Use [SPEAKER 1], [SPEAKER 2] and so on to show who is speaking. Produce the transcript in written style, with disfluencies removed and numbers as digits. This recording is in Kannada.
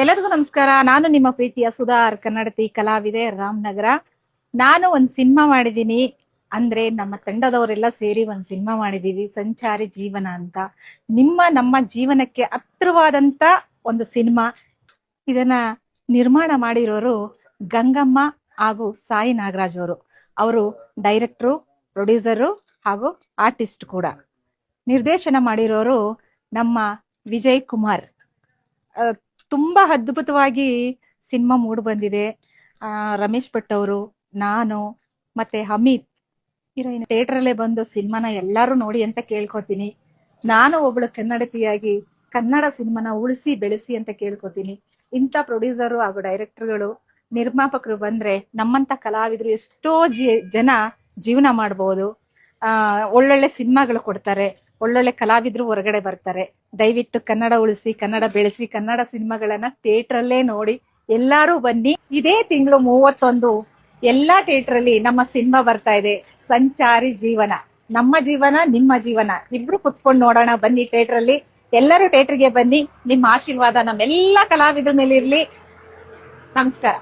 [SPEAKER 1] ಎಲ್ಲರಿಗೂ ನಮಸ್ಕಾರ. ನಾನು ನಿಮ್ಮ ಪ್ರೀತಿಯ ಸುಧಾರ್ ಕನ್ನಡತಿ ಕಲಾವಿದೆ ರಾಮನಗರ. ನಾನು ಒಂದ್ ಸಿನಿಮಾ ಮಾಡಿದೀನಿ. ಅಂದ್ರೆ ನಮ್ಮ ತಂಡದವರೆಲ್ಲ ಸೇರಿ ಒಂದ್ ಸಿನಿಮಾ ಮಾಡಿದೀವಿ, ಸಂಚಾರಿ ಜೀವನ ಅಂತ. ನಮ್ಮ ಜೀವನಕ್ಕೆ ಹತ್ರವಾದಂತ ಒಂದು ಸಿನಿಮಾ. ಇದನ್ನ ನಿರ್ಮಾಣ ಮಾಡಿರೋರು ಗಂಗಮ್ಮ ಹಾಗೂ ಸಾಯಿ ನಾಗರಾಜ್ ಅವರು ಡೈರೆಕ್ಟ್ರು, ಪ್ರೊಡ್ಯೂಸರು ಹಾಗೂ ಆರ್ಟಿಸ್ಟ್ ಕೂಡ. ನಿರ್ದೇಶನ ಮಾಡಿರೋರು ನಮ್ಮ ವಿಜಯ್ ಕುಮಾರ್. ತುಂಬಾ ಅದ್ಭುತವಾಗಿ ಸಿನಿಮಾ ಮೂಡ್ ಬಂದಿದೆ. ರಮೇಶ್ ಭಟ್ ಅವರು, ನಾನು ಮತ್ತೆ ಅಮಿತ್ ಹೀರೋಯಿನ್ ಥಿಯೇಟರ್ ಅಲ್ಲೇ ಬಂದು ಸಿನಿಮಾನ ಎಲ್ಲಾರು ನೋಡಿ ಅಂತ ಕೇಳ್ಕೊತೀನಿ. ನಾನು ಒಬ್ಳು ಕನ್ನಡತಿಯಾಗಿ ಕನ್ನಡ ಸಿನಿಮಾನ ಉಳಿಸಿ ಬೆಳೆಸಿ ಅಂತ ಕೇಳ್ಕೊತೀನಿ. ಇಂಥ ಪ್ರೊಡ್ಯೂಸರು ಹಾಗೂ ಡೈರೆಕ್ಟರ್ಗಳು, ನಿರ್ಮಾಪಕರು ಬಂದ್ರೆ ನಮ್ಮಂತ ಕಲಾವಿದ್ರು ಎಷ್ಟೋ ಜನ ಜೀವನ ಮಾಡಬಹುದು. ಒಳ್ಳೊಳ್ಳೆ ಸಿನಿಮಾಗಳು ಕೊಡ್ತಾರೆ, ಒಳ್ಳೊಳ್ಳೆ ಕಲಾವಿದ್ರು ಹೊರಗಡೆ ಬರ್ತಾರೆ. ದಯವಿಟ್ಟು ಕನ್ನಡ ಉಳಿಸಿ, ಕನ್ನಡ ಬೆಳೆಸಿ, ಕನ್ನಡ ಸಿನಿಮಾಗಳನ್ನ ಥಿಯೇಟರ್ ಅಲ್ಲೇ ನೋಡಿ. ಎಲ್ಲಾರು ಬನ್ನಿ. ಇದೇ ತಿಂಗಳು 31 ಎಲ್ಲಾ ಥಿಯೇಟರ್ ಅಲ್ಲಿ ನಮ್ಮ ಸಿನಿಮಾ ಬರ್ತಾ ಇದೆ, ಸಂಚಾರಿ ಜೀವನ. ನಮ್ಮ ಜೀವನ ನಿಮ್ಮ ಜೀವನ ಇಬ್ರು ಕುತ್ಕೊಂಡು ನೋಡೋಣ ಬನ್ನಿ ಥಿಯೇಟರ್ ಅಲ್ಲಿ. ಎಲ್ಲರೂ ಥಿಯೇಟರ್ಗೆ ಬನ್ನಿ. ನಿಮ್ಮ ಆಶೀರ್ವಾದ ನಮ್ಮೆಲ್ಲಾ ಕಲಾವಿದ್ರ ಮೇಲೆ ಇರ್ಲಿ. ನಮಸ್ಕಾರ.